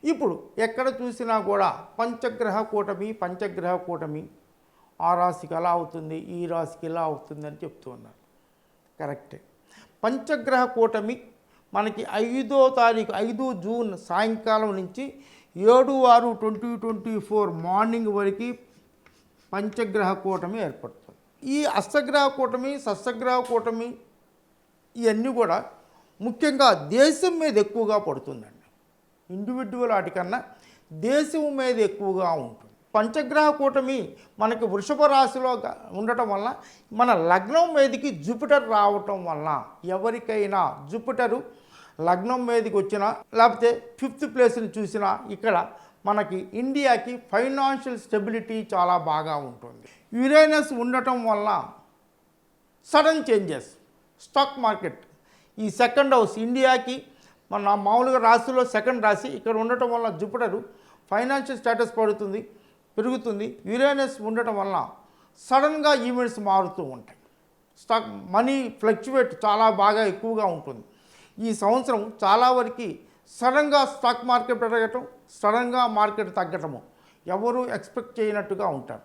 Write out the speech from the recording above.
ఇప్పుడు ఎక్కడ చూసినా కూడా పంచగ్రహ కూటమి ఆ రాశికి అలా అవుతుంది, ఈ రాశికి ఇలా అవుతుంది అని చెప్తూ ఉన్నారు. కరెక్టే. పంచగ్రహ కూటమి మనకి 5వ తారీఖు 5 జూన్ సాయంకాలం నుంచి 7/6/2024 మార్నింగ్ వరకు పంచగ్రహ కూటమి ఏర్పడుతుంది. ఈ అష్టగ్రహ కూటమి, షష్టగ్రహ కూటమి ఇవన్నీ కూడా ముఖ్యంగా దేశం మీద ఎక్కువగా పడుతుందండి. ఇండివిజువల్ వాటికన్నా దేశం మీద ఎక్కువగా ఉంటుంది. పంచగ్రహ కూటమి మనకి వృషభ రాశిలో ఉండటం వల్ల మన లగ్నం మీదకి జూపిటర్ రావటం వలన ఎవరికైనా జూపిటరు లగ్నం మీదకి వచ్చినా లేకపోతే 5th ప్లేస్ని చూసినా ఇక్కడ మనకి ఇండియాకి ఫైనాన్షియల్ స్టెబిలిటీ చాలా బాగా ఉంటుంది. యురేనస్ ఉండటం వల్ల సడన్ చేంజెస్ స్టాక్ మార్కెట్ ఈ సెకండ్ హౌస్ ఇండియాకి మన మామూలుగా రాశిలో సెకండ్ రాశి ఇక్కడ ఉండటం వల్ల జూపిటరు ఫైనాన్షియల్ స్టేటస్ పెరుగుతుంది. యురేనస్ ఉండటం వల్ల సడన్గా ఈవెంట్స్ మారుతూ ఉంటాయి. స్టాక్ మనీ ఫ్లక్చువేట్ చాలా బాగా ఎక్కువగా ఉంటుంది. ఈ సంవత్సరం చాలా వరకు సడన్గా స్టాక్ మార్కెట్ పెరగటం, సడన్గా మార్కెట్ తగ్గటము ఎవరు ఎక్స్పెక్ట్ చేయనట్టుగా ఉంటారు.